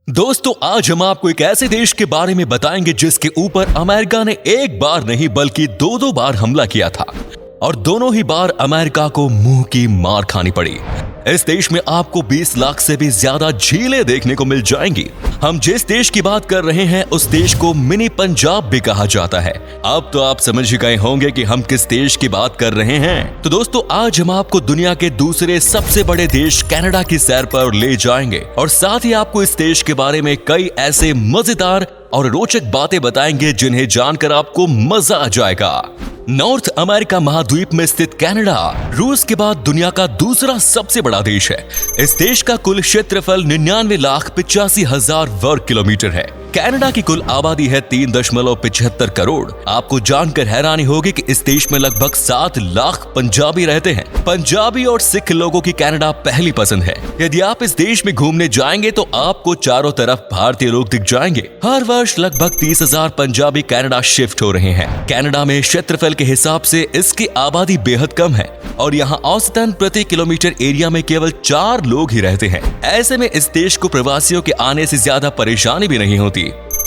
दोस्तों, आज हम आपको एक ऐसे देश के बारे में बताएंगे जिसके ऊपर अमेरिका ने एक बार नहीं बल्कि दो बार हमला किया था और दोनों ही बार अमेरिका को मुंह की मार खानी पड़ी। इस देश में आपको 20 लाख से भी ज्यादा झीलें देखने को मिल जाएंगी। हम जिस देश की बात कर रहे हैं उस देश को मिनी पंजाब भी कहा जाता है। अब तो आप समझ ही गए होंगे कि हम किस देश की बात कर रहे हैं। तो दोस्तों, आज हम आपको दुनिया के दूसरे सबसे बड़े देश कनाडा की सैर पर ले जाएंगे और साथ ही आपको इस देश के बारे में कई ऐसे मजेदार और रोचक बातें बताएंगे जिन्हें जानकर आपको मजा आ जाएगा। नॉर्थ अमेरिका महाद्वीप में स्थित कनाडा रूस के बाद दुनिया का दूसरा सबसे बड़ा देश है। इस देश का कुल क्षेत्रफल 99,85,000 वर्ग किलोमीटर है। कनाडा की कुल आबादी है 3.75 करोड़। आपको जानकर हैरानी होगी कि इस देश में लगभग 7 लाख पंजाबी रहते हैं। पंजाबी और सिख लोगों की कनाडा पहली पसंद है। यदि आप इस देश में घूमने जाएंगे तो आपको चारों तरफ भारतीय लोग दिख जाएंगे। हर वर्ष लगभग 30,000 पंजाबी कनाडा शिफ्ट हो रहे हैं। कनाडा में क्षेत्रफल के हिसाब से इसकी आबादी बेहद कम है और यहाँ औसतन प्रति किलोमीटर एरिया में केवल 4 लोग ही रहते हैं। ऐसे में इस देश को प्रवासियों के आने से ज्यादा परेशानी भी नहीं होती।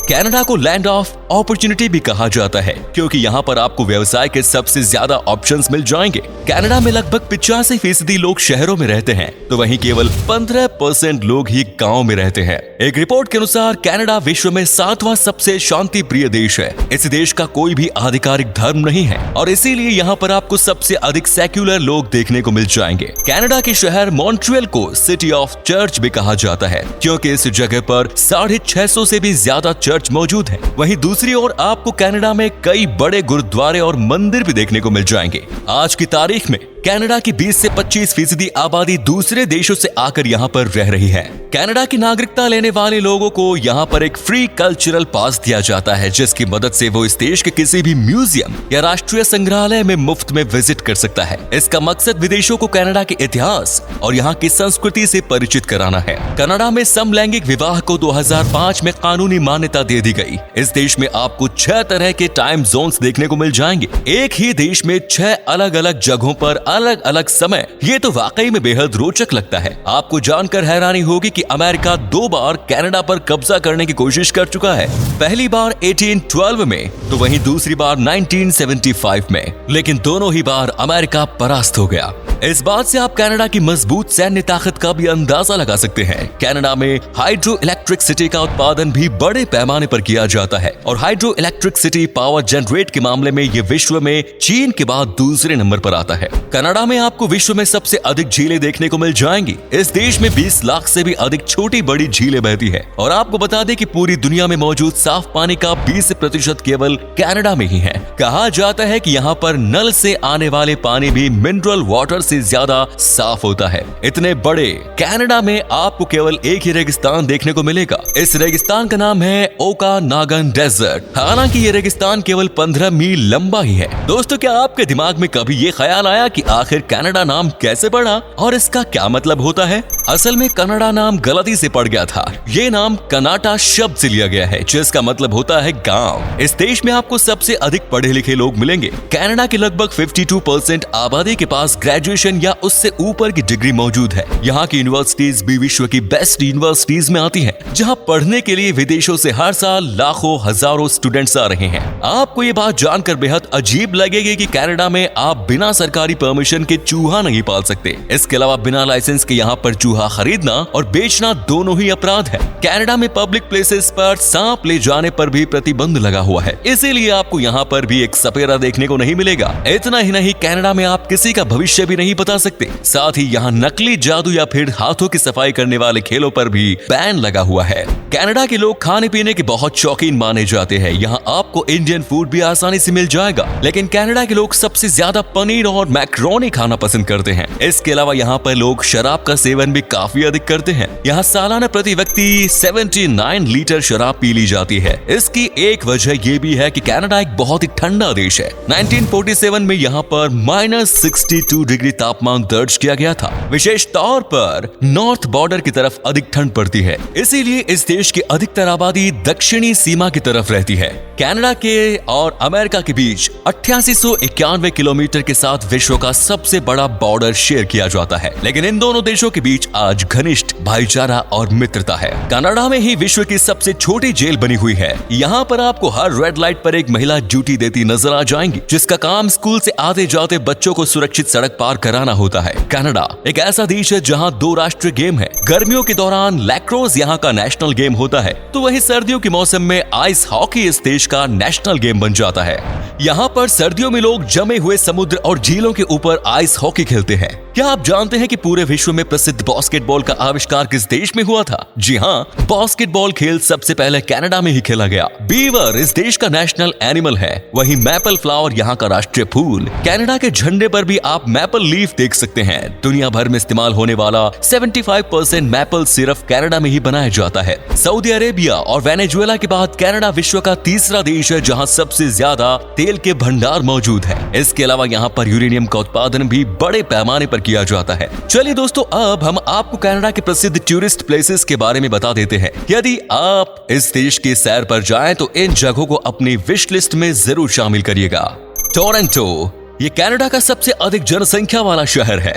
कनाडा को लैंड ऑफ अपॉर्चुनिटी भी कहा जाता है क्योंकि यहाँ पर आपको व्यवसाय के सबसे ज्यादा ऑप्शंस मिल जाएंगे। कनाडा में लगभग 85% लोग शहरों में रहते हैं तो वहीं केवल 15% लोग ही गांव में रहते हैं। एक रिपोर्ट के अनुसार कनाडा विश्व में 7वां सबसे शांति प्रिय देश है। इस देश का कोई भी आधिकारिक धर्म नहीं है और इसीलिए यहाँ पर आपको सबसे अधिक सेक्युलर लोग देखने को मिल जाएंगे। कनाडा के शहर मॉन्ट्रियल को सिटी ऑफ चर्च भी कहा जाता है क्योंकि इस जगह पर 650 से भी ज्यादा चर्च मौजूद है। वहीं दूसरी ओर आपको कनाडा में कई बड़े गुरुद्वारे और मंदिर भी देखने को मिल जाएंगे। आज की तारीख में कनाडा की 20 से 25% आबादी दूसरे देशों से आकर यहाँ पर रह रही है। कनाडा की नागरिकता लेने वाले लोगों को यहाँ पर एक फ्री कल्चरल पास दिया जाता है जिसकी मदद से वो इस देश के किसी भी म्यूजियम या राष्ट्रीय संग्रहालय में मुफ्त में विजिट कर सकता है। इसका मकसद विदेशों को कनाडा के इतिहास और यहाँ की संस्कृति से परिचित कराना है। कनाडा में समलैंगिक विवाह को 2005 में कानूनी मान्यता दे दी गई। इस देश में आपको 6 तरह के टाइम जोन्स देखने को मिल जाएंगे। एक ही देश में 6 अलग अलग जगहों पर अलग अलग समय। ये तो वाकई में बेहद रोचक लगता है। आपको जानकर हैरानी होगी कि अमेरिका 2 बार कनाडा पर कब्जा करने की कोशिश कर चुका है। पहली बार 1812 में तो वहीं दूसरी बार 1975 में, लेकिन दोनों ही बार अमेरिका परास्त हो गया। इस बात से आप कनाडा की मजबूत सैन्य ताकत का भी अंदाजा लगा सकते हैं। कनाडा में हाइड्रो इलेक्ट्रिसिटी का उत्पादन भी बड़े पैमाने पर किया जाता है और हाइड्रो इलेक्ट्रिसिटी पावर जनरेट के मामले में ये विश्व में चीन के बाद दूसरे नंबर पर आता है। कनाडा में आपको विश्व में सबसे अधिक झीलें देखने को मिल जाएंगी। इस देश में 20 लाख से भी अधिक छोटी बड़ी झीलें बहती है और आपको बता दें कि पूरी दुनिया में मौजूद साफ पानी का 20% केवल कनाडा में ही है। कहा जाता है कि यहाँ पर नल से आने वाले पानी भी मिनरल वाटर से ज्यादा साफ होता है। इतने बड़े कनाडा में आपको केवल एक ही रेगिस्तान देखने को मिलेगा। इस रेगिस्तान का नाम है ओकानागन डेजर्ट। हालांकि ये रेगिस्तान केवल 15 मील लंबा ही है। दोस्तों, क्या आपके दिमाग में कभी ये ख्याल आया कि आखिर कनाडा नाम कैसे पड़ा और इसका क्या मतलब होता है? असल में कनाडा नाम गलती से पड़ गया था। ये नाम कनाटा शब्द से लिया गया है जिसका मतलब होता है गांव। इस देश में आपको सबसे अधिक पढ़े लिखे लोग मिलेंगे। कनाडा के लगभग 52% आबादी के पास ग्रेजुएशन या उससे ऊपर की डिग्री मौजूद है। यहाँ की यूनिवर्सिटीज भी विश्व की बेस्ट यूनिवर्सिटीज में आती हैं, जहाँ पढ़ने के लिए विदेशों से हर साल लाखों हजारों स्टूडेंट्स आ रहे हैं। आपको ये बात जानकर बेहद अजीब लगेगी कि कनाडा में आप बिना सरकारी परमिशन के चूहा नहीं पाल सकते। इसके अलावा बिना लाइसेंस के यहाँ पर चूहा खरीदना और बेचना दोनों ही अपराध है। कनाडा में पब्लिक प्लेसेस पर सांप ले जाने पर भी प्रतिबंध लगा हुआ है, इसीलिए आपको यहाँ पर भी एक सपेरा देखने को नहीं मिलेगा। इतना ही नहीं, कनाडा में आप किसी का भविष्य भी नहीं बता सकते। साथ ही यहाँ नकली जादू या फिर हाथों की सफाई करने वाले खेलों पर भी बैन लगा हुआ है। कनाडा के लोग खाने पीने के बहुत शौकीन माने जाते हैं। यहाँ आपको इंडियन फूड भी आसानी से मिल जाएगा, लेकिन कनाडा के लोग सबसे ज्यादा पनीर और मैक्रोनी खाना पसंद करते हैं। इसके अलावा यहाँ पर लोग शराब का सेवन भी काफी अधिक करते हैं। यहाँ सालाना प्रति व्यक्ति 79 लीटर शराब पी ली जाती है। इसकी एक वजह ये भी है कि कनाडा एक बहुत ही ठंडा देश है। 1947 में यहाँ पर -62 डिग्री तापमान दर्ज किया गया था। विशेष तौर पर नॉर्थ बॉर्डर की तरफ अधिक ठंड पड़ती है, इसीलिए इस देश की अधिकतर आबादी दक्षिणी सीमा की तरफ रहती है। कनाडा के और अमेरिका के बीच 8891 किलोमीटर के साथ विश्व का सबसे बड़ा बॉर्डर शेयर किया जाता है, लेकिन इन दोनों देशों के बीच आज घनिष्ठ भाईचारा और मित्रता है। कनाडा में ही विश्व की सबसे छोटी जेल बनी हुई है। यहाँ पर आपको हर रेड लाइट पर एक महिला ड्यूटी देती नजर आ जाएंगी, जिसका काम स्कूल से आते जाते बच्चों को सुरक्षित सड़क पार कराना होता है। कनाडा एक ऐसा देश है जहाँ 2 राष्ट्रीय गेम है। गर्मियों के दौरान लैक्रोस यहाँ का नेशनल गेम होता है, तो वही सर्दियों के मौसम में आइस हॉकी इस देश का नेशनल गेम बन जाता है। यहाँ पर सर्दियों में लोग जमे हुए समुद्र और झीलों के ऊपर आइस हॉकी खेलते हैं। क्या आप जानते हैं कि पूरे विश्व में प्रसिद्ध बास्केटबॉल का आविष्कार किस देश में हुआ था? जी हाँ, बास्केटबॉल खेल सबसे पहले कनाडा में ही खेला गया। बीवर इस देश का नेशनल एनिमल है, वहीं मैपल फ्लावर यहाँ का राष्ट्रीय फूल। कनाडा के झंडे पर भी आप मैपल लीफ देख सकते हैं। दुनिया भर में इस्तेमाल होने वाला 75% मैपल सिर्फ कनाडा में ही बनाया जाता है। सऊदी अरेबिया और वेनेजुएला के बाद कनाडा विश्व का तीसरा देश है जहाँ सबसे ज्यादा तेल के भंडार मौजूद है। इसके अलावा यहाँ पर यूरेनियम का उत्पादन भी बड़े पैमाने पर किया जाता है। चलिए दोस्तों, अब हम आपको कनाडा के प्रसिद्ध टूरिस्ट प्लेसेस के बारे में बता देते हैं। यदि आप इस देश की सैर पर जाएं तो इन जगहों को अपनी विश लिस्ट में जरूर शामिल करिएगा। टोरंटो ये कनाडा का सबसे अधिक जनसंख्या वाला शहर है।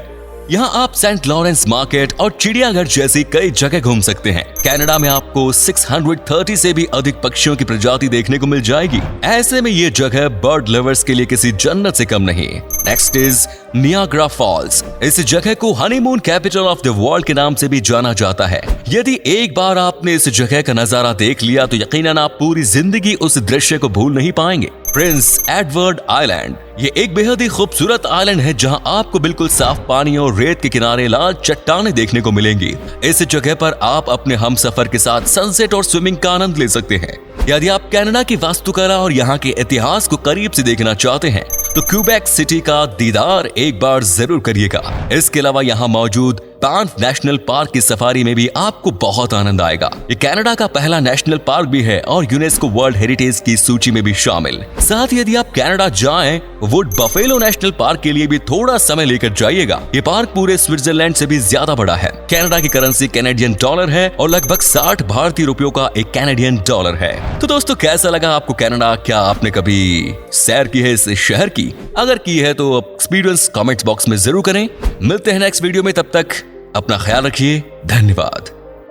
यहाँ आप सेंट लॉरेंस मार्केट और चिड़ियाघर जैसी कई जगह घूम सकते हैं। कनाडा में आपको 630 से भी अधिक पक्षियों की प्रजाति देखने को मिल जाएगी। ऐसे में ये जगह बर्ड लवर्स के लिए किसी जन्नत से कम नहीं। Next is Niagara Falls. इस जगह को honeymoon capital of the world के नाम से भी जाना जाता है। यदि एक बार आपने इस जगह का नजारा देख लिया तो यकीनन आप पूरी जिंदगी उस दृश्य को भूल नहीं पाएंगे। प्रिंस एडवर्ड आइलैंड ये एक बेहद ही खूबसूरत आइलैंड है जहां आपको बिल्कुल साफ पानी और रेत के किनारे लाल चट्टानें देखने को मिलेंगी। इस जगह पर आप अपने हमसफर के साथ सनसेट और स्विमिंग का आनंद ले सकते हैं। यदि आप कनाडा की वास्तुकला और यहाँ के इतिहास को करीब से देखना चाहते हैं तो क्यूबेक सिटी का दीदार एक बार जरूर करिएगा। इसके अलावा यहाँ मौजूद बैंफ नेशनल पार्क की सफारी में भी आपको बहुत आनंद आएगा। ये कनाडा का पहला नेशनल पार्क भी है और यूनेस्को वर्ल्ड हेरिटेज की सूची में भी शामिल। साथ ही यदि आप कनाडा जाएं, वुड बफेलो नेशनल पार्क के लिए भी थोड़ा समय लेकर जाइएगा। ये पार्क पूरे स्विट्जरलैंड से भी ज्यादा बड़ा है। कनाडा की करेंसी कैनेडियन डॉलर है और लगभग 60 भारतीय रुपयों का एक कैनेडियन डॉलर है। तो दोस्तों, कैसा लगा आपको कनाडा? क्या आपने कभी सैर की है इस शहर की? अगर की है तो एक्सपीरियंस कमेंट बॉक्स में जरूर करें। मिलते हैं नेक्स्ट वीडियो में, तब तक अपना ख्याल रखिए। धन्यवाद।